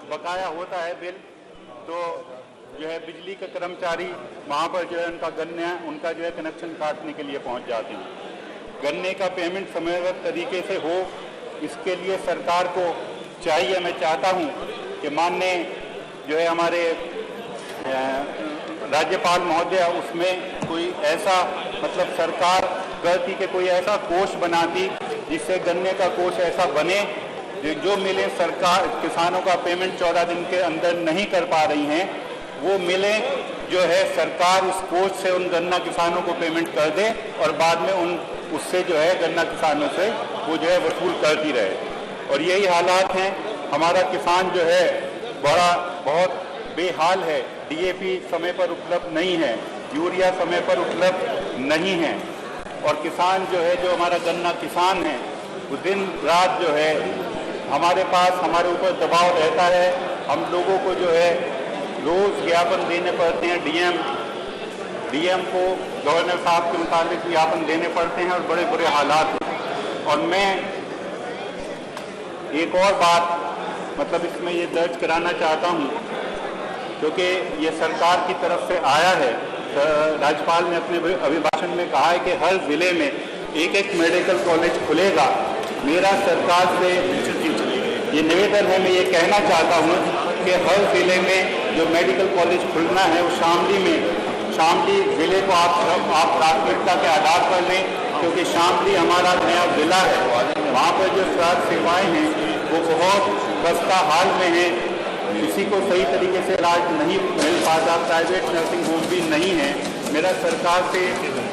बकाया होता है बिल, तो जो है बिजली के कर्मचारी वहाँ पर जो है उनका जो है कनेक्शन काटने के लिए पहुँच जाते हैं। गन्ने का पेमेंट समयबद्ध तरीके से हो, इसके लिए सरकार को चाहिए, मैं चाहता हूँ कि माननीय जो है हमारे राज्यपाल महोदय उसमें कोई ऐसा मतलब सरकार करती कि कोई ऐसा कोष बनाती जिससे गन्ने का कोष ऐसा बने जो मिले सरकार किसानों का पेमेंट 14 दिन के अंदर नहीं कर पा रही हैं, वो मिले जो है सरकार उस कोष से उन गन्ना किसानों को पेमेंट कर दे और बाद में उससे जो है गन्ना किसानों से वो जो है वसूल करती रहे। और यही हालात हैं, हमारा किसान जो है बहुत बेहाल है। डीएपी समय पर उपलब्ध नहीं है, यूरिया समय पर उपलब्ध नहीं है, और किसान जो है जो हमारा गन्ना किसान है वो दिन रात जो है हमारे ऊपर दबाव रहता है। हम लोगों को जो है रोज ज्ञापन देने पड़ते हैं, डीएम को गवर्नर साहब के मुताबिक ज्ञापन देने पड़ते हैं और बड़े बुरे हालात हैं। और मैं एक और बात मतलब इसमें ये दर्ज कराना चाहता हूँ, क्योंकि ये सरकार की तरफ से आया है। राज्यपाल ने अपने अभिभाषण में कहा है कि हर जिले में एक मेडिकल कॉलेज खुलेगा। मेरा सरकार से ये निवेदन है, मैं ये कहना चाहता हूँ कि हर जिले में जो मेडिकल कॉलेज खुलना है वो शामली जिले को आप प्राथमिकता के आधार पर लें, क्योंकि शामली हमारा नया जिला है। वहाँ पर जो स्वास्थ्य सेवाएं हैं वो बहुत खस्ता हाल में है, किसी को सही तरीके से इलाज नहीं मिल पाता, प्राइवेट नर्सिंग होम भी नहीं है। मेरा सरकार से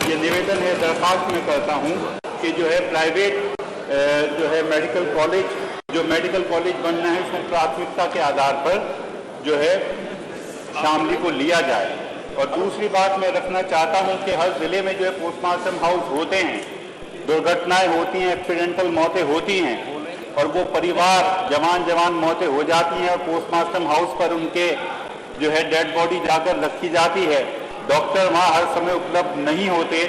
ये निवेदन है, दरख्वास्त मैं करता हूँ कि जो है प्राइवेट जो है मेडिकल कॉलेज बनना है उसमें प्राथमिकता के आधार पर जो है शामली को लिया जाए। और दूसरी बात मैं रखना चाहता हूँ कि हर जिले में जो है पोस्टमार्टम हाउस होते हैं, दुर्घटनाएं होती हैं, एक्सीडेंटल मौतें होती हैं, और वो परिवार जवान मौतें हो जाती हैं और पोस्टमार्टम हाउस पर उनके जो है डेड बॉडी जाकर रखी जाती है। डॉक्टर वहाँ हर समय उपलब्ध नहीं होते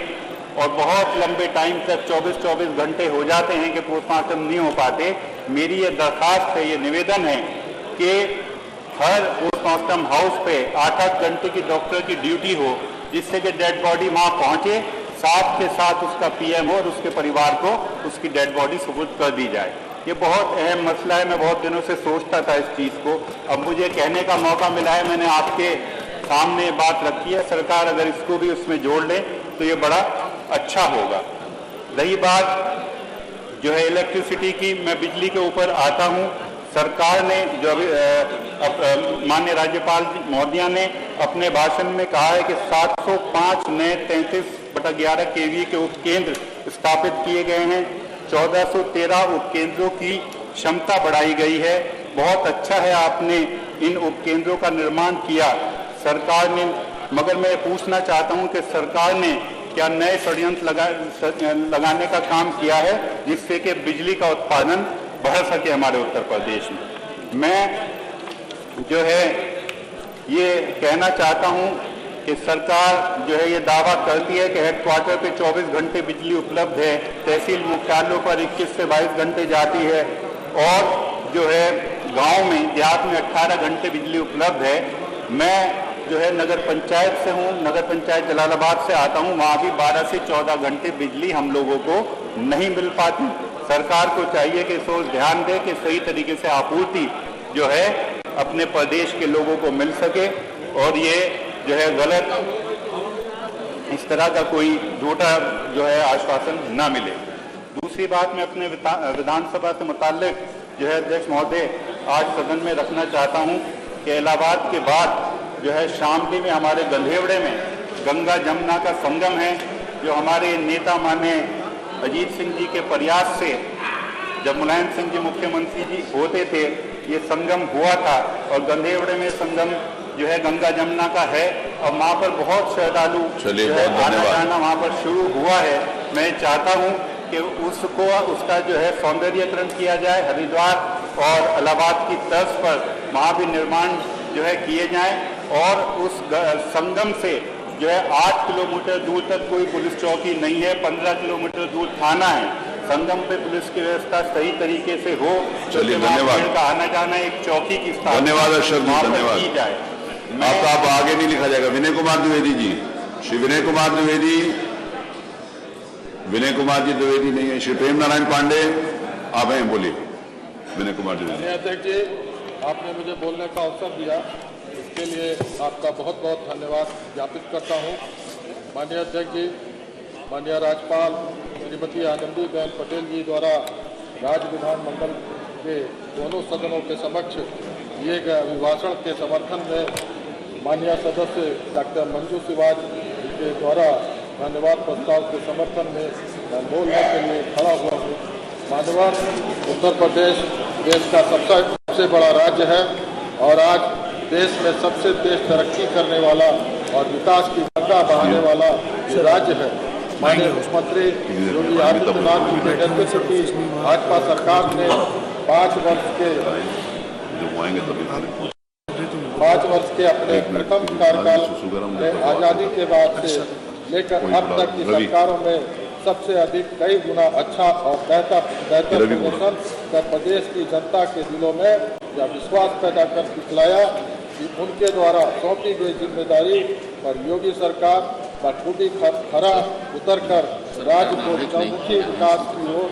और बहुत लंबे टाइम तक 24 घंटे हो जाते हैं कि पोस्टमार्टम नहीं हो पाते। मेरी ये दरख्वास्त है, ये निवेदन है कि हर पोस्टमार्टम हाउस पे 8 घंटे की डॉक्टर की ड्यूटी हो, जिससे कि डेड बॉडी वहाँ पहुँचे, साथ के साथ उसका पीएम हो और उसके परिवार को उसकी डेड बॉडी सुपुर्द कर दी जाए। ये बहुत अहम मसला है, मैं बहुत दिनों से सोचता था इस चीज़ को, अब मुझे कहने का मौका मिला है, मैंने आपके सामने बात रखी है। सरकार अगर इसको भी उसमें जोड़ ले तो ये बड़ा अच्छा होगा। रही बात जो है इलेक्ट्रिसिटी की, मैं बिजली के ऊपर आता हूँ। सरकार ने जो अभी माननीय राज्यपाल महोदया ने अपने भाषण में कहा है कि 705 नए 33/11 kV के उपकेंद्र स्थापित किए गए हैं, 1413 उपकेंद्रों की क्षमता बढ़ाई गई है। बहुत अच्छा है आपने इन उपकेंद्रों का निर्माण किया सरकार ने, मगर मैं पूछना चाहता हूं कि सरकार ने क्या नए षड्यंत्र लगाने का काम किया है जिससे कि बिजली का उत्पादन बढ़ सके हमारे उत्तर प्रदेश में। मैं जो है ये कहना चाहता हूं कि सरकार जो है ये दावा करती है कि हेडक्वार्टर पे 24 घंटे बिजली उपलब्ध है, तहसील मुख्यालयों पर 21 से 22 घंटे जाती है, और जो है गांव में देहात में 18 घंटे बिजली उपलब्ध है। मैं जो है नगर पंचायत से हूँ, नगर पंचायत जलालाबाद से आता हूँ, वहाँ भी 12 से 14 घंटे बिजली हम लोगों को नहीं मिल पाती। सरकार को चाहिए कि सोच ध्यान दे कि सही तरीके से आपूर्ति जो है अपने प्रदेश के लोगों को मिल सके और ये जो है गलत इस तरह का कोई झूठा जो है आश्वासन न मिले। दूसरी बात मैं अपने विधानसभा से मुताल्लिक जो है अध्यक्ष महोदय आज सदन में रखना चाहता हूँ कि इलाहाबाद के बाद जो है शामली में हमारे गंधेवड़े में गंगा जमुना का संगम है, जो हमारे नेता माननीय अजीत सिंह जी के प्रयास से जब मुलायम सिंह जी मुख्यमंत्री जी होते थे ये संगम हुआ था, और गंधेवड़े में संगम जो है गंगा जमुना का है और वहाँ पर बहुत श्रद्धालु जो है आना जाना वहाँ पर शुरू हुआ है। मैं चाहता हूँ कि उसका जो है सौंदर्यीकरण किया जाए, हरिद्वार और इलाहाबाद की तर्ज पर वहाँ भी निर्माण जो है किए जाएं, और उस संगम से जो है 8 किलोमीटर दूर तक कोई पुलिस चौकी नहीं है, 15 किलोमीटर दूर थाना है, संगम पे पुलिस की व्यवस्था सही तरीके से हो। चलिए, धन्यवाद का आना जाना एक चौकी की स्थापना धन्यवाद अशोक जी, धन्यवाद की जाए। आप आगे नहीं लिखा जाएगा। विनय कुमार द्विवेदी जी, श्री विनय कुमार द्विवेदी, विनय कुमार जी द्विवेदी नहीं है। श्री प्रेम नारायण पांडे आप हैं, बोलिए। विनय कुमार द्विवेदी। अध्यक्ष जी, आपने मुझे बोलने का अवसर दिया, इसके लिए आपका बहुत बहुत धन्यवाद ज्ञापित करता हूँ। माननीय अध्यक्ष जी, माननीय राज्यपाल श्रीमती आनंदीबेन पटेल जी द्वारा राज्य विधानमंडल के दोनों सदनों के समक्ष दिए गए अभिभाषण के समर्थन में माननीय सदस्य डॉक्टर मंजू सिवाज के द्वारा धन्यवाद प्रस्ताव के समर्थन में मैं बोलने के लिए खड़ा हुआ हूँ। मान्यवर, उत्तर प्रदेश देश का सबसे बड़ा राज्य है और आज देश में सबसे तेज तरक्की करने वाला और विकास की गंगा बहाने वाला ये राज्य है। माननीय मुख्यमंत्री योगी आदित्यनाथ जी के नेतृत्व की भाजपा सरकार ने 5 वर्ष के अपने प्रथम कार्यकाल में आज़ादी के बाद से लेकर अब तक की सरकारों में सबसे अधिक कई गुना अच्छा और बेहतर प्रदर्शन कर प्रदेश की जनता के दिलों में यह विश्वास पैदा कर दिखलाया कि उनके द्वारा सौंपी गई जिम्मेदारी पर योगी सरकार बखूबी खरा उतरकर राज्य को चहुमुखी विकास की ओर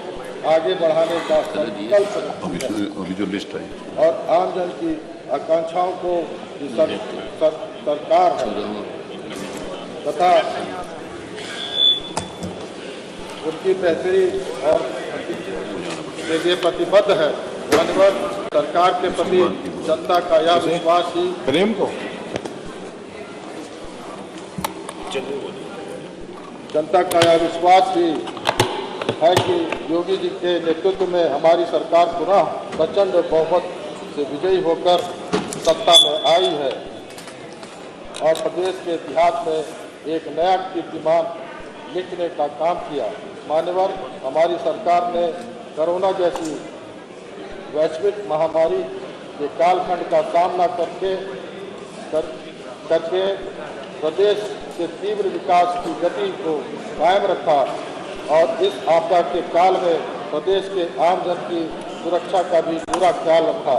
आगे बढ़ाने का संकल्प अभी जो लिस्ट है और आमजन की आकांक्षाओं को सरकार है तथा उनकी बेहतरी और के लिए प्रतिबद्ध है। माननीय सरकार के प्रति जनता का यह विश्वास ही है कि योगी जी के नेतृत्व में हमारी सरकार पुनः प्रचंड बहुमत से विजयी होकर सत्ता में आई है और प्रदेश के इतिहास में एक नया कीर्तिमान लिखने का काम किया। मान्यवर, हमारी सरकार ने कोरोना जैसी वैश्विक महामारी के कालखंड का सामना करके प्रदेश के तीव्र विकास की गति को कायम रखा और इस आपदा के काल में प्रदेश के आमजन की सुरक्षा का भी पूरा ख्याल रखा।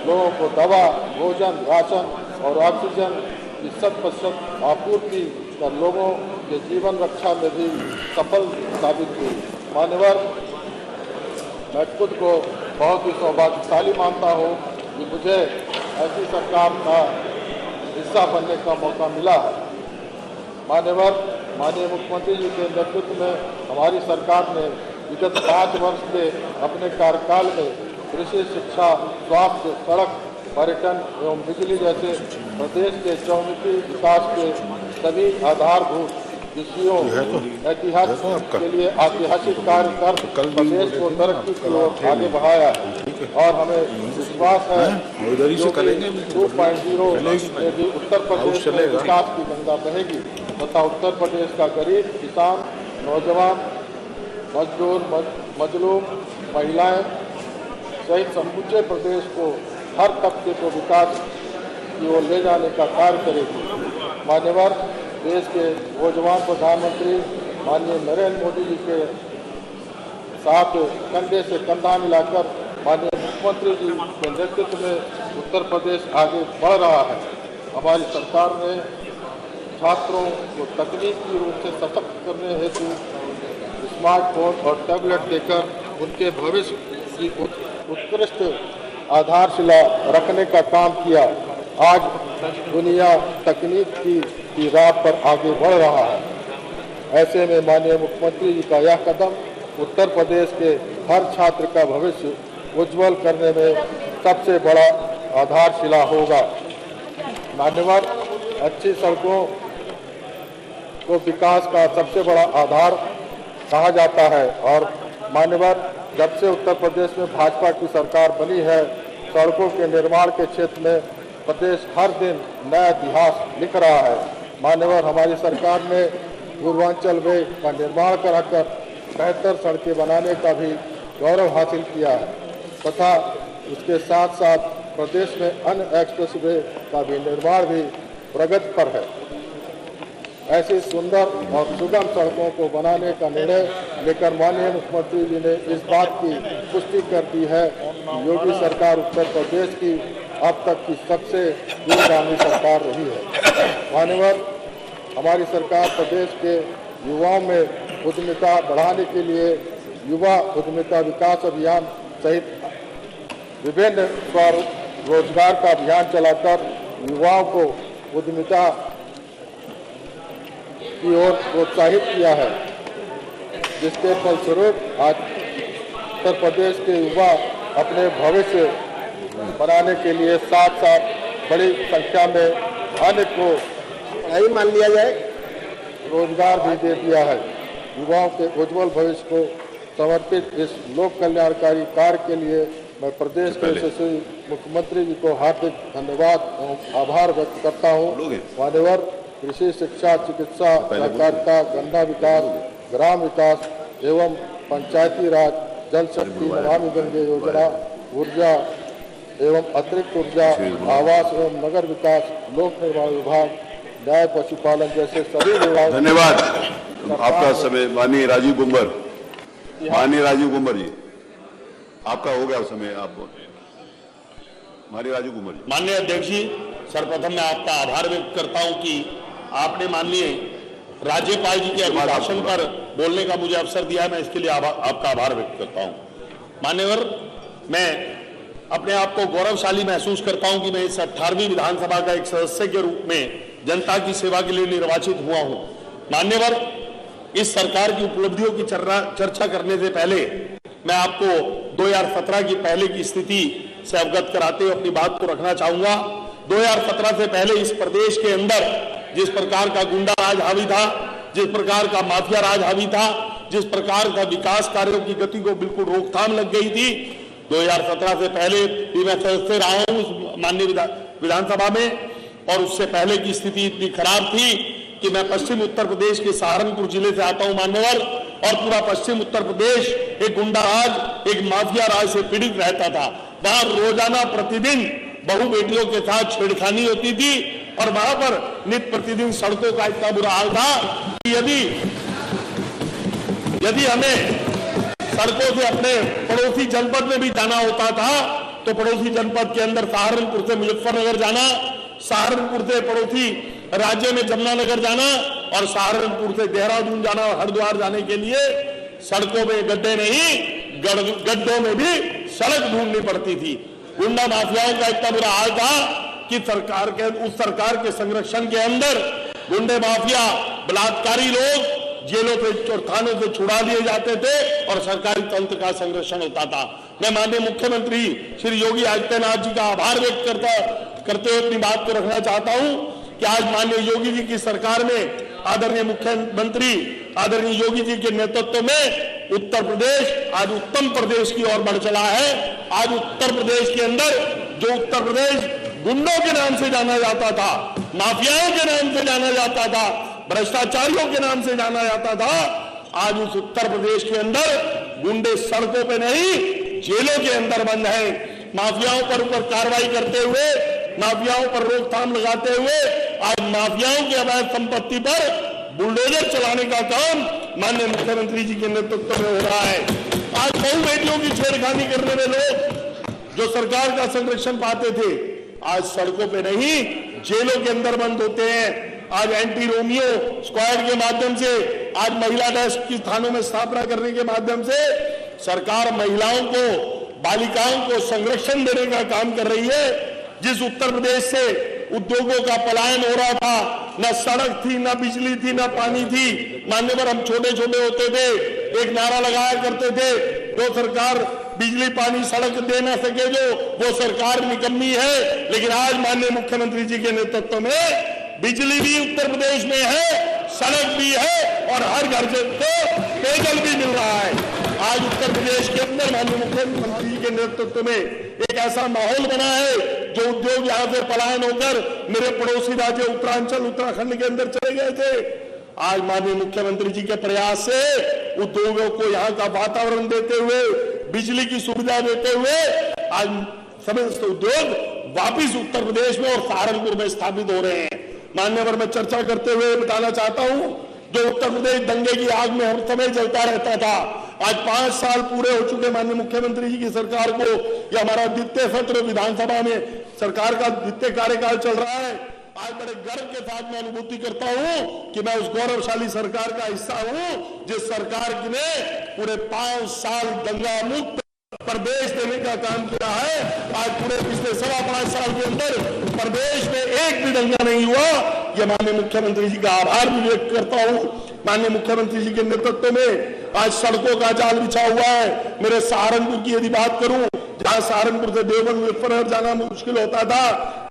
लोगों को दवा, भोजन, राशन और ऑक्सीजन की 100% आपूर्ति कर लोगों के जीवन रक्षा में भी सफल साबित हुई। मान्यवर, मैं खुद को बहुत ही सौभाग्यशाली मानता हूँ कि मुझे ऐसी सरकार का हिस्सा बनने का मौका मिला है। मान्यवर, माननीय मुख्यमंत्री जी के नेतृत्व में हमारी सरकार ने विगत 5 वर्ष के अपने कार्यकाल में कृषि, शिक्षा, स्वास्थ्य, सड़क, पर्यटन एवं बिजली जैसे प्रदेश के चहुमुखी विकास के सभी आधारभूत विषयों ऐतिहासिक के लिए ऐतिहासिक कार्य कर प्रदेश को तरक्की की ओर आगे बढ़ाया और हमें विश्वास है कि 2.0 में भी उत्तर प्रदेश में विकास की गंगा बहेगी तथा उत्तर प्रदेश का गरीब, किसान, नौजवान, मजदूर, मजलूम, महिलाएं सहित समूचे प्रदेश को हर तबके को विकास की ओर ले जाने का कार्य करेगी। मान्यवर, देश के नौजवान प्रधानमंत्री माननीय नरेंद्र मोदी जी के साथ कंधे से कंधा मिलाकर माननीय मुख्यमंत्री जी के नेतृत्व में उत्तर प्रदेश आगे बढ़ रहा है। हमारी सरकार ने छात्रों को तकनीकी रूप से सशक्त करने हेतु स्मार्टफोन और टैबलेट देकर उनके भविष्य की उत्कृष्ट आधारशिला रखने का काम किया। आज दुनिया तकनीक की राह पर आगे बढ़ रहा है। ऐसे में माननीय मुख्यमंत्री जी का यह कदम उत्तर प्रदेश के हर छात्र का भविष्य उज्जवल करने में सबसे बड़ा आधारशिला होगा। मान्यवर, अच्छी सड़कों को विकास का सबसे बड़ा आधार कहा जाता है और मान्यवर, जब से उत्तर प्रदेश में भाजपा की सरकार बनी है, सड़कों के निर्माण के क्षेत्र में प्रदेश हर दिन नया इतिहास लिख रहा है। मान्यवर, हमारी सरकार ने पूर्वांचल वे का निर्माण कराकर बेहतर सड़कें बनाने का भी गौरव हासिल किया है तथा उसके साथ साथ प्रदेश में अन्य एक्सप्रेस वे का भी निर्माण भी प्रगति पर है। ऐसी सुंदर और सुगम सड़कों को बनाने का निर्णय लेकर माननीय मुख्यमंत्री जी ने इस बात की पुष्टि कर दी है कि योगी सरकार उत्तर प्रदेश की अब तक की सबसे दूरगामी सरकार रही है। मान्यवर, हमारी सरकार प्रदेश के युवाओं में उद्यमिता बढ़ाने के लिए युवा उद्यमिता विकास अभियान सहित विभिन्न स्वरोजगार का अभियान चलाकर युवाओं को उद्यमिता की ओर प्रोत्साहित किया है, जिसके फलस्वरूप आज उत्तर प्रदेश के युवा अपने भविष्य बनाने के लिए साथ साथ बड़ी संख्या में अन्य को नहीं मान लिया जाए, रोजगार भी दे दिया है। युवाओं के उज्जवल भविष्य को समर्पित इस लोक कल्याणकारी कार्य के लिए मैं प्रदेश के यशस्वी मुख्यमंत्री जी को हार्दिक धन्यवाद एवं आभार व्यक्त करता हूँ। मान्यवर, कृषि, शिक्षा, चिकित्सा, सहकारिता, गन्ना विकास, ग्राम विकास एवं पंचायती राज, जल शक्ति, नमामि गंगे योजना, ऊर्जा एवं अतिरिक्त ऊर्जा, आवास एवं नगर विकास, लोक निर्माण विभाग, न्याय, पशुपालन जैसे सभी विभाग। धन्यवाद। आपका समय माननीय राजीव कुंवर, माननीय राजीव कुंवर जी, आपका हो गया समय। आप माननीय राजीव कुंवर जी। माननीय अध्यक्ष जी, सर्वप्रथम मैं आपका आभार व्यक्त करता हूं कि आपने माननीय राज्यपाल जी के अभिभाषण पर बोलने का मुझे अवसर दिया है। मैं इसके लिए आपका आभार व्यक्त करता हूं। मान्यवर, मैं अपने आप को गौरवशाली महसूस करता हूं कि मैं इस 18वीं विधानसभा का एक सदस्य के रूप में जनता की सेवा के लिए निर्वाचित हुआ हूं। मान्यवर, इस सरकार की उपलब्धियों की चर्चा करने से पहले मैं आपको 2017 की पहले की स्थिति से अवगत कराते हुए अपनी बात को रखना चाहूंगा। 2017 से पहले इस प्रदेश के अंदर जिस प्रकार का गुंडा राज हावी था, जिस प्रकार का माफिया राज हावी था, जिस प्रकार का विकास कार्यों की गति को बिल्कुल रोकथाम लग गई थी, 2017 से पहले भी मैं सदस्य रहा हूं माननीय विधानसभा में, और उससे पहले की स्थिति इतनी खराब थी कि मैं पश्चिम उत्तर प्रदेश के सहारनपुर जिले से आता हूं मान्यवर, और पूरा पश्चिम उत्तर प्रदेश एक गुंडा राज, एक माफिया राज से पीड़ित रहता था। वहां रोजाना प्रतिदिन बहु बेटियों के साथ छेड़खानी होती थी और वहां पर नित्य प्रतिदिन सड़कों का इतना बुरा हाल था कि यदि हमें सड़कों से अपने पड़ोसी जनपद में भी जाना होता था तो पड़ोसी जनपद के अंदर सहारनपुर से मुजफ्फरनगर जाना, सहारनपुर से पड़ोसी राज्य में जमुनानगर जाना और सहारनपुर से देहरादून जाना और हरिद्वार जाने के लिए सड़कों में गड्ढे नहीं, गड्ढों में भी सड़क ढूंढनी पड़ती थी। गुंडा माफियाओं का इतना बुरा हाल था कि उस सरकार के संरक्षण के अंदर गुंडे माफिया बलात्कारी लोग जेलों से और थानों से छुड़ा लिए जाते थे और सरकारी तंत्र का संरक्षण होता था। मैं माननीय मुख्यमंत्री श्री योगी आदित्यनाथ जी का आभार व्यक्त करते हुए अपनी बात को रखना चाहता हूं कि आज माननीय योगी जी की सरकार में आदरणीय मुख्यमंत्री आदरणीय योगी जी के नेतृत्व में उत्तर प्रदेश आज उत्तम प्रदेश की ओर बढ़ चला है। आज उत्तर प्रदेश के अंदर जो उत्तर प्रदेश गुंडों के नाम से जाना जाता था, माफियाओं के नाम से जाना जाता था, भ्रष्टाचारियों के नाम से जाना जाता था, आज उस उत्तर प्रदेश के अंदर गुंडे सड़कों पे नहीं जेलों के अंदर बंद हैं। माफियाओं पर ऊपर कार्रवाई करते हुए, माफियाओं पर रोकथाम लगाते हुए आज माफियाओं की अवैध संपत्ति पर बुलडोजर चलाने का काम माननीय मुख्यमंत्री जी के नेतृत्व में हो रहा है। आज बहु बेटियों की छेड़खानी करने में लोग जो सरकार का संरक्षण पाते थे आज सड़कों पे नहीं जेलों के अंदर बंद होते हैं। आज एंटी रोमियो स्क्वाड के माध्यम से, आज महिला डेस्क की थानों में स्थापना करने के माध्यम से सरकार महिलाओं को, बालिकाओं को संरक्षण देने का काम कर रही है। जिस उत्तर प्रदेश से उद्योगों का पलायन हो रहा था, न सड़क थी, न बिजली थी, न पानी थी। मान्यवर, हम छोटे छोटे होते थे, एक नारा लगाया करते थे, जो सरकार बिजली पानी सड़क दे ना सके वो सरकार निकम्मी है। लेकिन आज माननीय मुख्यमंत्री जी के नेतृत्व में बिजली भी उत्तर प्रदेश में है, सड़क भी है और हर घर को पेयजल भी मिल रहा है। आज उत्तर प्रदेश के अंदर माननीय मुख्यमंत्री जी के नेतृत्व में एक ऐसा माहौल बना है जो उद्योग यहाँ से पलायन होकर मेरे पड़ोसी राज्य उत्तरांचल, उत्तराखंड के अंदर चले गए थे। आज माननीय मुख्यमंत्री जी के प्रयास से उद्योगों को यहाँ का वातावरण देते हुए, बिजली की सुविधा देते हुए आज समस्त उद्योग वापिस उत्तर प्रदेश में और सहारनपुर में स्थापित हो रहे हैं। मान्यवर मैं चर्चा करते हुए बताना चाहता हूं, जो उत्तर प्रदेश दंगे की आग में हर समय जलता रहता था, आज 5 साल पूरे हो चुके माननीय मुख्यमंत्री जी की सरकार को। यह हमारा द्वितीय सत्र विधानसभा में सरकार का द्वितीय कार्यकाल चल रहा है। आज बड़े गर्व के साथ मैं अनुभूति करता हूं कि मैं उस गौरवशाली सरकार का हिस्सा हूं जिस सरकार ने पूरे 5 साल दंगा मुक्त प्रदेश देने का काम किया है। आज पूरे पिछले 5.25 साल के अंदर प्रदेश में एक भी दंगा नहीं हुआ। यह माननीय मुख्यमंत्री जी का आभार भी व्यक्त करता हूं। माननीय मुख्यमंत्री जी के नेतृत्व में आज सड़कों का जाल बिछा हुआ है। मेरे सहारनपुर की यदि बात करूं, जहां सहारनपुर से देवबंद मुजफ्फरनगर जाना मुश्किल होता था,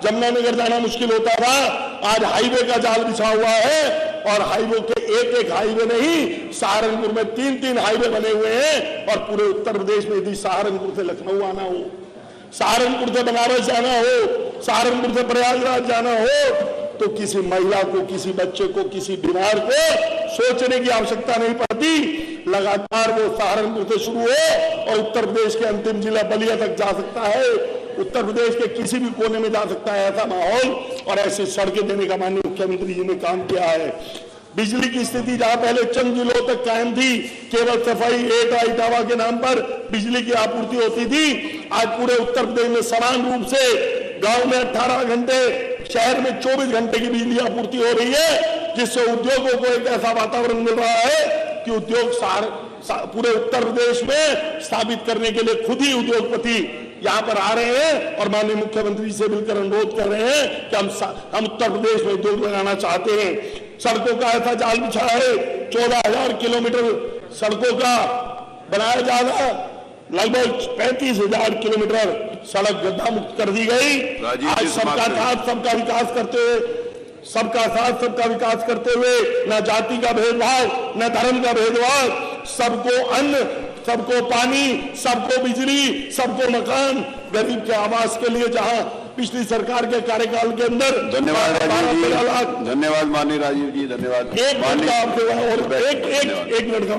जमुनानगर जाना मुश्किल होता था, आज हाईवे का जाल बिछा हुआ है। और हाईवे के एक हाईवे नहीं, सहारनपुर में 3 हाईवे बने हुए हैं। और पूरे उत्तर प्रदेश में यदि सहारनपुर से लखनऊ आना हो, सहारनपुर से बनारस जाना हो, सहारनपुर से प्रयागराज जाना हो, तो किसी महिला को, किसी बच्चे को, किसी बीमार को सोचने की आवश्यकता नहीं पड़ती। लगातार वो सहारनपुर से शुरू हो और उत्तर प्रदेश के अंतिम जिला बलिया तक जा सकता है, उत्तर प्रदेश के किसी भी कोने में जा सकता है। ऐसा माहौल और ऐसी सड़कें देने का माननीय मुख्यमंत्री जी ने काम किया है। बिजली की स्थिति जहां पहले चंद जिलों तक कायम थी, केवल सफाई इटावा के नाम पर बिजली की आपूर्ति होती थी, आज पूरे उत्तर प्रदेश में समान रूप से गांव में 18 घंटे, शहर में 24 घंटे की बिजली आपूर्ति हो रही है, जिससे उद्योगों को एक ऐसा वातावरण मिल रहा है कि उद्योग पूरे उत्तर प्रदेश में स्थापित करने के लिए खुद ही उद्योगपति यहां पर आ रहे हैं। और माननीय मुख्यमंत्री से मिलकर अनुरोध कर रहे हैं कि हम उत्तर प्रदेश में उद्योग लगाना चाहते हैं। सड़कों का ऐसा जाल बिछा है, 14,000 किलोमीटर सड़कों का बनाया जाना, लगभग 35,000 किलोमीटर सड़क गड्ढा मुक्त कर दी गई। आज सबका साथ सबका विकास करते हुए, सबका साथ सबका विकास करते हुए, न जाति का भेदभाव, न धर्म का भेदभाव, सबको अन्न, सबको पानी, सबको बिजली, सबको मकान, गरीब के आवास के लिए जहां पिछली सरकार के कार्यकाल के अंदर धन्यवाद राजीव जी, धन्यवाद माननीय राजीव जी, धन्यवाद। एक मिनट का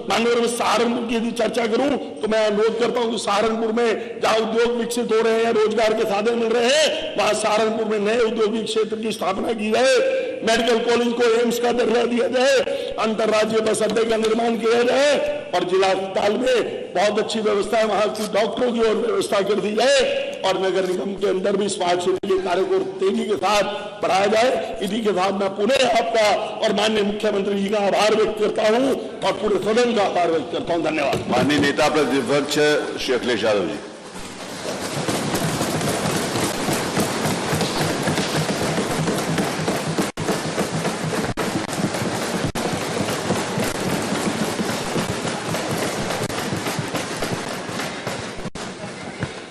माननीय सहारनपुर की यदि चर्चा करूं तो मैं अनुरोध करता हूं कि सहारनपुर में जहां उद्योग विकसित हो रहे हैं, रोजगार के साधन मिल रहे हैं, वहां सहारनपुर में नए औद्योगिक क्षेत्र की स्थापना की जाए, मेडिकल कॉलेज को एम्स का दर्जा दिया जाए, अंतर्राज्यीय बस अड्डे का निर्माण किया जाए और जिला अस्पताल में बहुत अच्छी व्यवस्था है, वहां की डॉक्टरों की और व्यवस्था कर दी जाए और नगर निगम के अंदर भी स्मार्ट सिटी के कार्य को तेजी के साथ बढ़ाया जाए। इसी के साथ मैं पुनः आपका और माननीय मुख्यमंत्री जी का आभार व्यक्त करता हूं और पूरे सदन का आभार व्यक्त करता हूं। धन्यवाद। माननीय नेता प्रतिपक्ष श्री अखिलेश यादव जी।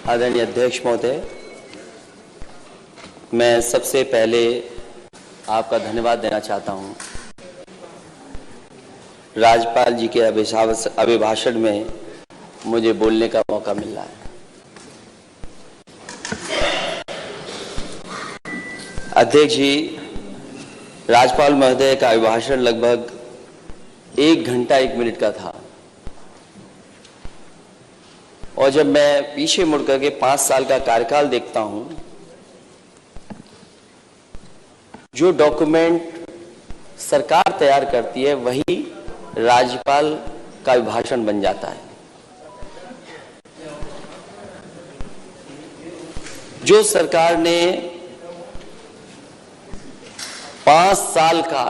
आदरणीय अध्यक्ष महोदय, मैं सबसे पहले आपका धन्यवाद देना चाहता हूं। राज्यपाल जी के अभिभाषण में मुझे बोलने का मौका मिल रहा है। अध्यक्ष जी, राज्यपाल महोदय का अभिभाषण लगभग 1 घंटा 1 मिनट का था और जब मैं पीछे मुड़ करके 5 साल का कार्यकाल देखता हूं, जो डॉक्यूमेंट सरकार तैयार करती है वही राज्यपाल का अभिभाषण बन जाता है। जो सरकार ने 5 साल का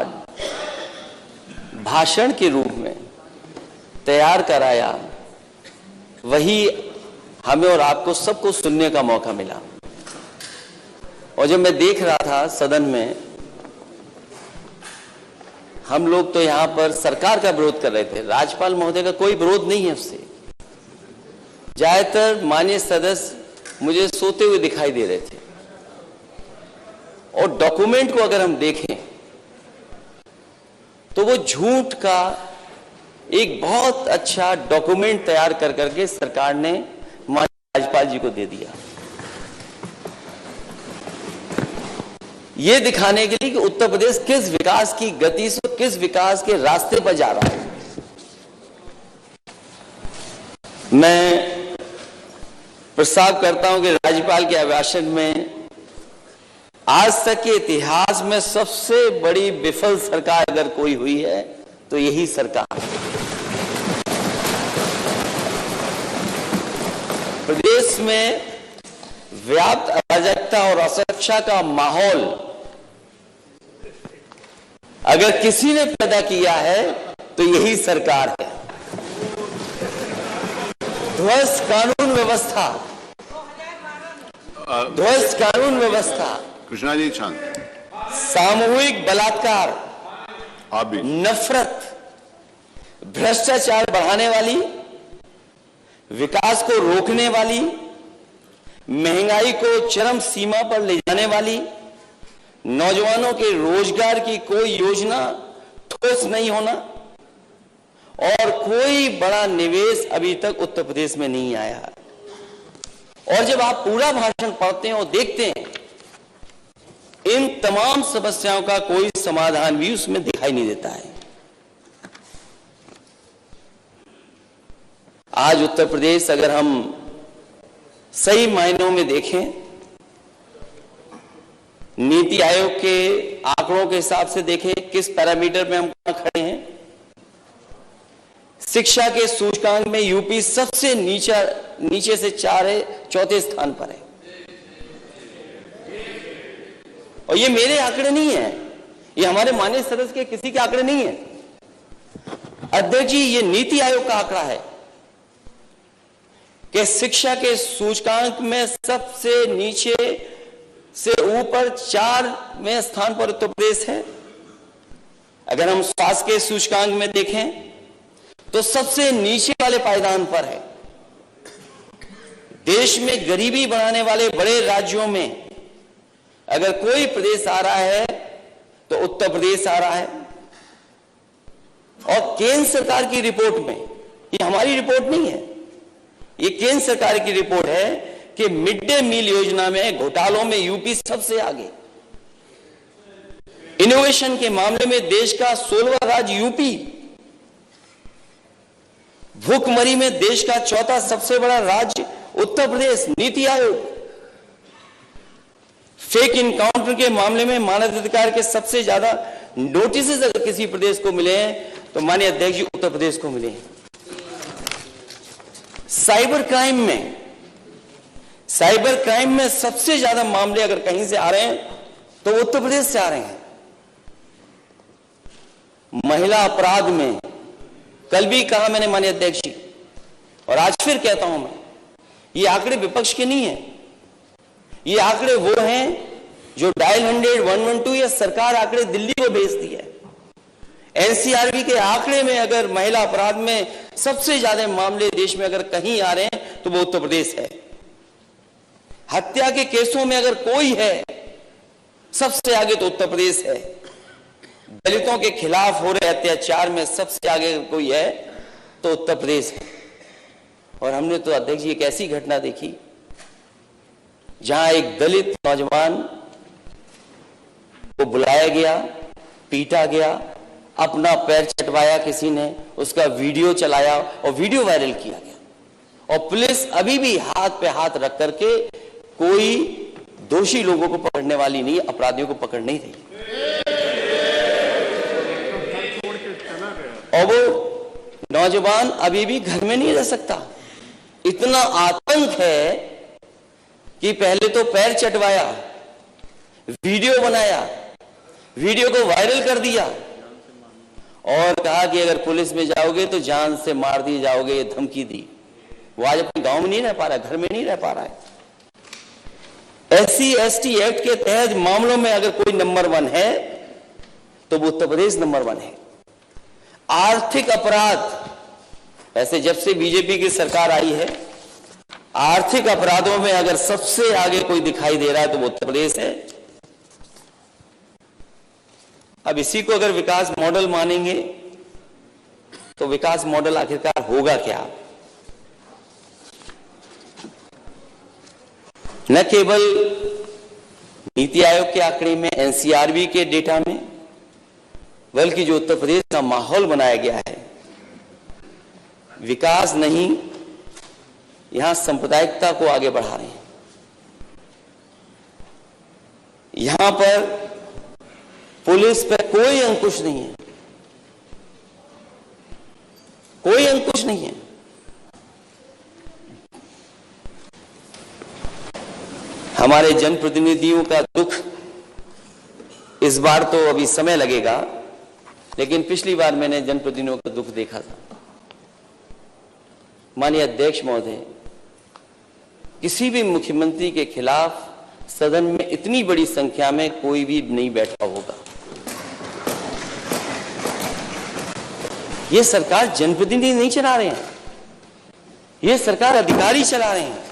भाषण के रूप में तैयार कराया, वही हमें और आपको सबको सुनने का मौका मिला। और जब मैं देख रहा था सदन में, हम लोग तो यहां पर सरकार का विरोध कर रहे थे, राज्यपाल महोदय का कोई विरोध नहीं है उससे। ज्यादातर माननीय सदस्य मुझे सोते हुए दिखाई दे रहे थे। और डॉक्यूमेंट को अगर हम देखें तो वो झूठ का एक बहुत अच्छा डॉक्यूमेंट तैयार कर करके सरकार ने माननीय राज्यपाल जी को दे दिया, ये दिखाने के लिए कि उत्तर प्रदेश किस विकास की गति से, किस विकास के रास्ते पर जा रहा है। मैं प्रस्ताव करता हूं कि राज्यपाल के अभिभाषण में आज तक के इतिहास में सबसे बड़ी विफल सरकार अगर कोई हुई है तो यही सरकार। प्रदेश में व्याप्त अराजकता और असुरक्षा का माहौल अगर किसी ने पैदा किया है तो यही सरकार है। ध्वस्त कानून व्यवस्था, ध्वस्त कानून व्यवस्था, कृष्णा जी शांत, सामूहिक बलात्कार, आप भी, नफरत, भ्रष्टाचार बढ़ाने वाली, विकास को रोकने वाली, महंगाई को चरम सीमा पर ले जाने वाली, नौजवानों के रोजगार की कोई योजना ठोस नहीं होना और कोई बड़ा निवेश अभी तक उत्तर प्रदेश में नहीं आया। और जब आप पूरा भाषण पढ़ते हैं और देखते हैं, इन तमाम समस्याओं का कोई समाधान भी उसमें दिखाई नहीं देता है। आज उत्तर प्रदेश अगर हम सही मायनों में देखें, नीति आयोग के आंकड़ों के हिसाब से देखें किस पैरामीटर में हम कहां खड़े हैं। शिक्षा के सूचकांक में यूपी सबसे नीचे से चौथे स्थान पर है। और ये मेरे आंकड़े नहीं है, ये हमारे माननीय सदस्य के किसी के आंकड़े नहीं है अध्यक्ष जी, ये नीति आयोग का आंकड़ा है कि शिक्षा के सूचकांक में सबसे नीचे से ऊपर 4वें स्थान पर उत्तर प्रदेश है। अगर हम स्वास्थ्य के सूचकांक में देखें तो सबसे नीचे वाले पायदान पर है। देश में गरीबी बढ़ाने वाले बड़े राज्यों में अगर कोई प्रदेश आ रहा है तो उत्तर प्रदेश आ रहा है। और केंद्र सरकार की रिपोर्ट में, ये हमारी रिपोर्ट नहीं है, ये केंद्र सरकार की रिपोर्ट है कि मिड डे मील योजना में घोटालों में यूपी सबसे आगे। इनोवेशन के मामले में देश का 16वां राज्य यूपी। भूखमरी में देश का 4था सबसे बड़ा राज्य उत्तर प्रदेश। नीति आयोग। फेक इनकाउंटर के मामले में मानवाधिकार के सबसे ज्यादा नोटिस अगर किसी प्रदेश को मिले हैं तो माननीय अध्यक्ष जी उत्तर प्रदेश को मिले हैं। साइबर क्राइम में सबसे ज्यादा मामले अगर कहीं से आ रहे हैं तो उत्तर प्रदेश से आ रहे हैं। महिला अपराध में कल भी कहा मैंने माननीय अध्यक्ष जी, और आज फिर कहता हूं मैं, ये आंकड़े विपक्ष के नहीं है, ये आंकड़े वो हैं जो डायल 100 112 या सरकार आंकड़े दिल्ली को भेजती है। एनसीआरबी के आंकड़े में अगर महिला अपराध में सबसे ज्यादा मामले देश में अगर कहीं आ रहे हैं तो वो उत्तर प्रदेश है। हत्या के केसों में अगर कोई है सबसे आगे तो उत्तर प्रदेश है। दलितों के खिलाफ हो रहे अत्याचार में सबसे आगे कोई है तो उत्तर प्रदेश है। और हमने तो अध्यक्ष जी एक ऐसी घटना देखी जहां एक दलित नौजवान को बुलाया गया, पीटा गया, अपना पैर चटवाया किसी ने, उसका वीडियो चलाया और वीडियो वायरल किया गया। और पुलिस अभी भी हाथ पे हाथ रख करके कोई दोषी लोगों को पकड़ने वाली नहीं, अपराधियों को पकड़ नहीं रही। और वो नौजवान अभी भी घर में नहीं रह सकता। इतना आतंक है कि पहले तो पैर चटवाया, वीडियो बनाया, वीडियो को वायरल कर दिया और कहा कि अगर पुलिस में जाओगे तो जान से मार दिए जाओगे, ये धमकी दी। वो आज अपने गांव में नहीं रह पा रहा है, घर में नहीं रह पा रहा है। SC/ST एक्ट के तहत मामलों में अगर कोई नंबर 1 है तो वो उत्तर प्रदेश नंबर 1 है। आर्थिक अपराध, ऐसे जब से बीजेपी की सरकार आई है, आर्थिक अपराधों में अगर सबसे आगे कोई दिखाई दे रहा है तो वो उत्तर प्रदेश है। अब इसी को अगर विकास मॉडल मानेंगे तो विकास मॉडल आखिरकार होगा क्या? न केवल नीति आयोग के आंकड़े में, एनसीआरबी के डेटा में, बल्कि जो उत्तर प्रदेश का माहौल बनाया गया है, विकास नहीं, यहां सांप्रदायिकता को आगे बढ़ा रहे हैं। यहां पर पुलिस पे कोई अंकुश नहीं है, कोई अंकुश नहीं है। हमारे जनप्रतिनिधियों का दुख इस बार तो अभी समय लगेगा, लेकिन पिछली बार मैंने जनप्रतिनिधियों का दुख देखा था। माननीय अध्यक्ष महोदय, किसी भी मुख्यमंत्री के खिलाफ सदन में इतनी बड़ी संख्या में कोई भी नहीं बैठा होगा। यह सरकार जनप्रतिनिधि नहीं चला रहे हैं, यह सरकार अधिकारी चला रहे हैं।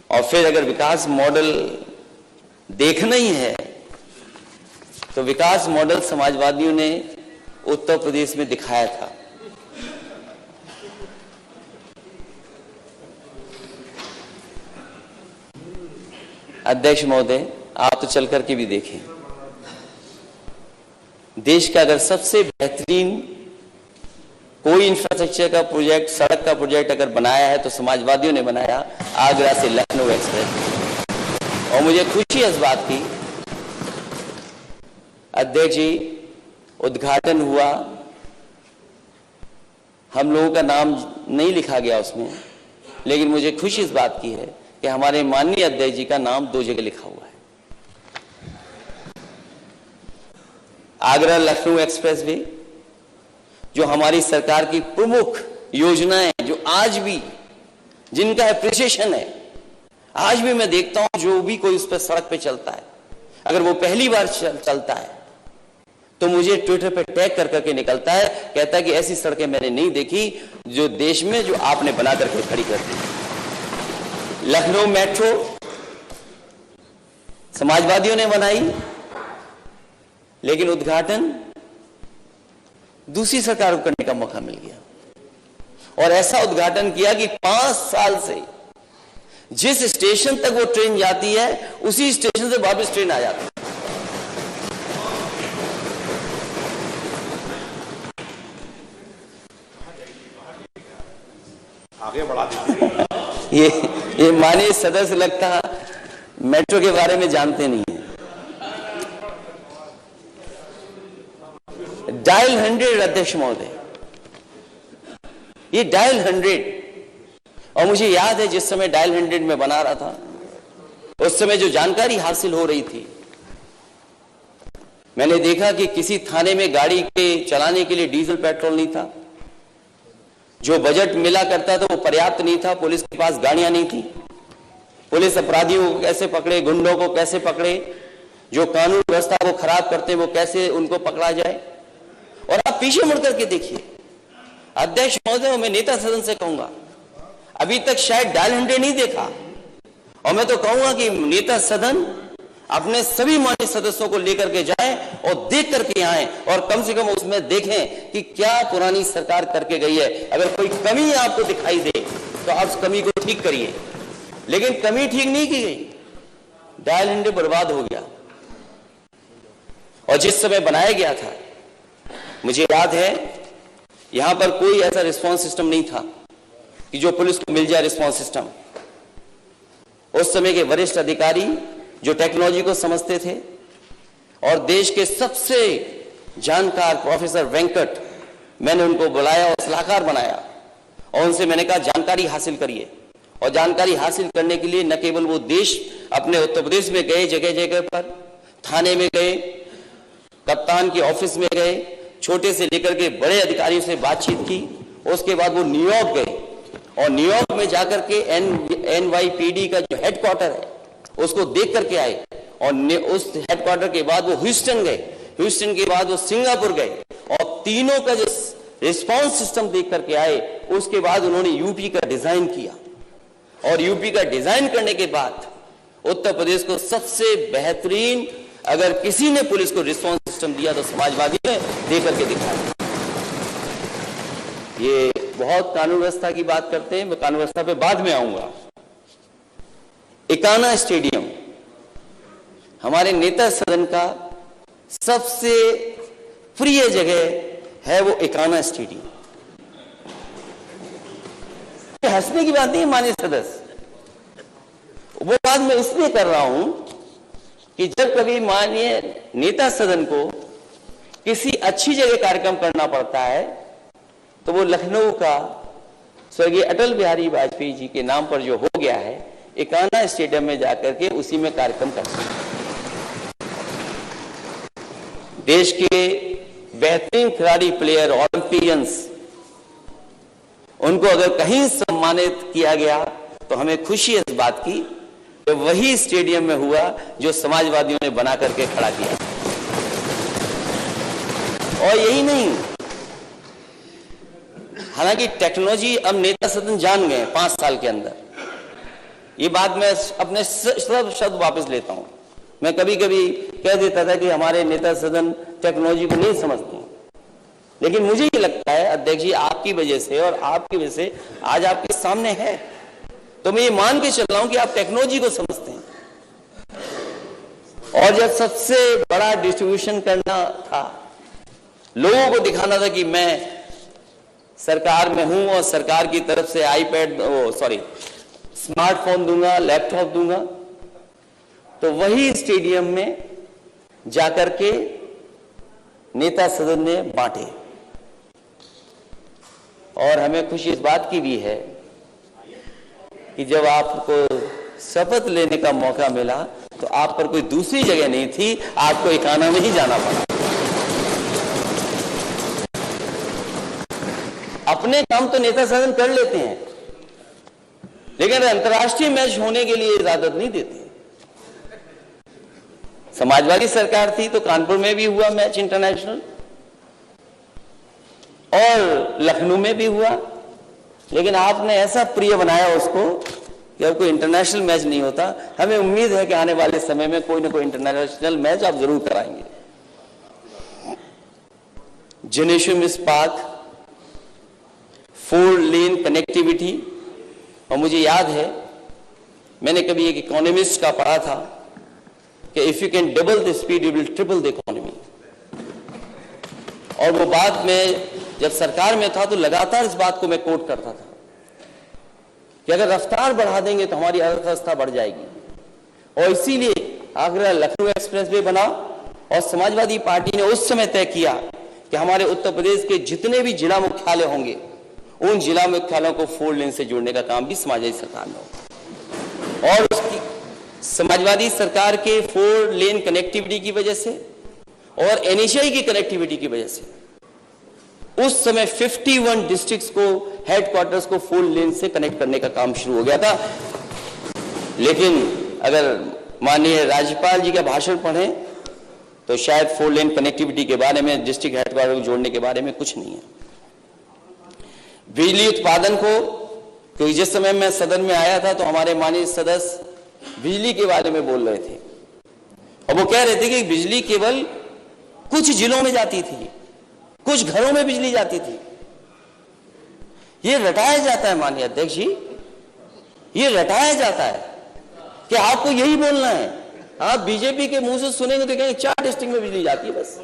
और फिर अगर विकास मॉडल देखना ही है तो विकास मॉडल समाजवादियों ने उत्तर प्रदेश में दिखाया था। अध्यक्ष महोदय, आप तो चल करके भी देखें, देश का अगर सबसे बेहतरीन कोई इंफ्रास्ट्रक्चर का प्रोजेक्ट, सड़क का प्रोजेक्ट अगर बनाया है तो समाजवादियों ने बनाया, आगरा से लखनऊ एक्सप्रेस। और मुझे खुशी है इस बात की, अध्यक्ष जी, उद्घाटन हुआ, हम लोगों का नाम नहीं लिखा गया उसमें, लेकिन मुझे खुशी इस बात की है कि हमारे माननीय अध्यक्ष जी का नाम 2 जगह लिखा हुआ है। आगरा लखनऊ एक्सप्रेस वे, जो हमारी सरकार की प्रमुख योजनाएं, जो आज भी जिनका अप्रिसिएशन है, आज भी मैं देखता हूं जो भी कोई उस पर सड़क पे चलता है, अगर वो पहली बार चलता है तो मुझे ट्विटर पे टैग कर करके निकलता है, कहता है कि ऐसी सड़कें मैंने नहीं देखी जो देश में जो आपने बना करके खड़ी कर दी। लखनऊ मेट्रो समाजवादियों ने बनाई, लेकिन उद्घाटन दूसरी सरकार को करने का मौका मिल गया। और ऐसा उद्घाटन किया कि 5 साल से जिस स्टेशन तक वो ट्रेन जाती है उसी स्टेशन से वापस ट्रेन आ जाती है। आगे बढ़ा दीजिए। ये माननीय सदस्य लगता मेट्रो के बारे में जानते नहीं है। डायल 100 अध्यक्ष महोदय, ये डायल 100, और मुझे याद है जिस समय डायल 100 में बना रहा था, उस समय जो जानकारी हासिल हो रही थी, मैंने देखा कि किसी थाने में गाड़ी के चलाने के लिए डीजल पेट्रोल नहीं था, जो बजट मिला करता था वो पर्याप्त नहीं था, पुलिस के पास गाड़ियां नहीं थी, पुलिस अपराधियों को कैसे पकड़े, गुंडों को कैसे पकड़े, जो कानून व्यवस्था को खराब करते हैं वो कैसे उनको पकड़ा जाए। और आप पीछे मुड़ करके देखिए अध्यक्ष महोदय, मैं नेता सदन से कहूंगा, अभी तक शायद डायल 100 नहीं देखा, और मैं तो कहूंगा कि नेता सदन अपने सभी माननीय सदस्यों को लेकर के जाएं और देख करके आए, और कम से कम उसमें देखें कि क्या पुरानी सरकार करके गई है। अगर कोई कमी आपको दिखाई दे तो आप उस कमी को ठीक करिए, लेकिन कमी ठीक नहीं की गई, डायल 100 बर्बाद हो गया। और जिस समय बनाया गया था, मुझे याद है यहां पर कोई ऐसा रिस्पांस सिस्टम नहीं था कि जो पुलिस को मिल जाए रिस्पांस सिस्टम। उस समय के वरिष्ठ अधिकारी जो टेक्नोलॉजी को समझते थे, और देश के सबसे जानकार प्रोफेसर वेंकट, मैंने उनको बुलाया और सलाहकार बनाया, और उनसे मैंने कहा जानकारी हासिल करिए। और जानकारी हासिल करने के लिए न केवल वो देश अपने उत्तर प्रदेश में गए, जगह जगह पर थाने में गए, कप्तान के ऑफिस में गए, छोटे से लेकर के बड़े अधिकारियों से बातचीत की। उसके बाद वो न्यूयॉर्क गए, और न्यूयॉर्क में जाकर के NYPD का जो हेडक्वार्टर है उसको देख करके आए, और उस हेडक्वार्टर के बाद वो ह्यूस्टन गए, ह्यूस्टन के बाद वो सिंगापुर गए, और तीनों का जो रिस्पांस सिस्टम देख करके आए। उसके बाद उन्होंने यूपी का डिजाइन किया, और यूपी का डिजाइन करने के बाद उत्तर प्रदेश को सबसे बेहतरीन, अगर किसी ने पुलिस को रिस्पांस सिस्टम दिया तो समाजवादी ने दे करके दिखाया। ये बहुत कानून व्यवस्था की बात करते हैं, मैं कानून व्यवस्था पे बाद में आऊंगा। इकाना स्टेडियम, हमारे नेता सदन का सबसे प्रिय जगह है वो इकाना स्टेडियम। हंसने की बात नहीं है माननीय सदस्य, वो बात मैं इसलिए कर रहा हूं कि जब कभी माननीय नेता सदन को किसी अच्छी जगह कार्यक्रम करना पड़ता है तो वो लखनऊ का स्वर्गीय अटल बिहारी वाजपेयी जी के नाम पर जो हो गया है, एकाना स्टेडियम में जाकर के उसी में कार्यक्रम करते हैं। देश के बेहतरीन खिलाड़ी, प्लेयर, ओलंपियंस, उनको अगर कहीं सम्मानित किया गया तो हमें खुशी है इस बात की कि वही स्टेडियम में हुआ जो समाजवादियों ने बना करके खड़ा किया। और यही नहीं, हालांकि टेक्नोलॉजी अब नेता सदन जान गए 5 साल के अंदर, ये बात मैं अपने सब शब्द वापस लेता हूं। मैं कभी कभी कह देता था कि हमारे नेता सदन टेक्नोलॉजी को नहीं समझते, लेकिन मुझे ये लगता है अध्यक्ष जी, आपकी वजह से और आपकी वजह से आज आपके सामने है, तो मैं ये मान के चल रहा हूं कि आप टेक्नोलॉजी को समझते हैं। और जब सबसे बड़ा डिस्ट्रीब्यूशन करना था, लोगों को दिखाना था कि मैं सरकार में हूं और सरकार की तरफ से स्मार्टफोन दूंगा, लैपटॉप दूंगा, तो वही स्टेडियम में जाकर के नेता सदन ने बांटे। और हमें खुशी इस बात की भी है कि जब आपको शपथ लेने का मौका मिला तो आप पर कोई दूसरी जगह नहीं थी, आपको एकाना में ही जाना पड़ा। अपने काम तो नेता सदन कर लेते हैं, लेकिन अंतर्राष्ट्रीय मैच होने के लिए इजाजत नहीं देते। समाजवादी सरकार थी तो कानपुर में भी हुआ मैच इंटरनेशनल, और लखनऊ में भी हुआ, लेकिन आपने ऐसा प्रिय बनाया उसको कि अब कोई इंटरनेशनल मैच नहीं होता। हमें उम्मीद है कि आने वाले समय में कोई ना कोई इंटरनेशनल मैच आप जरूर कराएंगे। जिनेशु इस्पात, 4 लेन कनेक्टिविटी, और मुझे याद है मैंने कभी एक इकोनॉमिस्ट का पढ़ा था कि if you can double the speed you will triple the economy. और वो बात में जब सरकार में था तो लगातार इस बात को मैं कोट करता था कि अगर रफ्तार बढ़ा देंगे तो हमारी अर्थव्यवस्था बढ़ जाएगी। और इसीलिए आगरा लखनऊ एक्सप्रेस वे बना, और समाजवादी पार्टी ने उस समय तय किया कि हमारे उत्तर प्रदेश के जितने भी जिला मुख्यालय होंगे उन जिला मुख्यालयों को 4 लेन से जोड़ने का काम भी समाजवादी सरकार ने होगा। और उसकी समाजवादी सरकार के 4 लेन कनेक्टिविटी की वजह से और एनएचआई की कनेक्टिविटी की वजह से उस समय 51 डिस्ट्रिक्ट्स को, हेडक्वार्टर्स को 4 लेन से कनेक्ट करने का काम शुरू हो गया था। लेकिन अगर माननीय राज्यपाल जी का भाषण पढ़ें तो शायद 4 लेन कनेक्टिविटी के बारे में, डिस्ट्रिक्ट हेडक्वार्टर को जोड़ने के बारे में कुछ नहीं है। बिजली उत्पादन को, क्योंकि जिस समय मैं सदन में आया था तो हमारे माननीय सदस्य बिजली के बारे में बोल रहे थे, और वो कह रहे थे कि बिजली केवल कुछ जिलों में जाती थी, कुछ घरों में बिजली जाती थी। ये रटाया जाता है माननीय अध्यक्ष जी, ये रटाया जाता है कि आपको यही बोलना है। आप बीजेपी के मुंह से सुनेंगे तो कहेंगे 4 डिस्ट्रिक्ट में बिजली जाती है बस।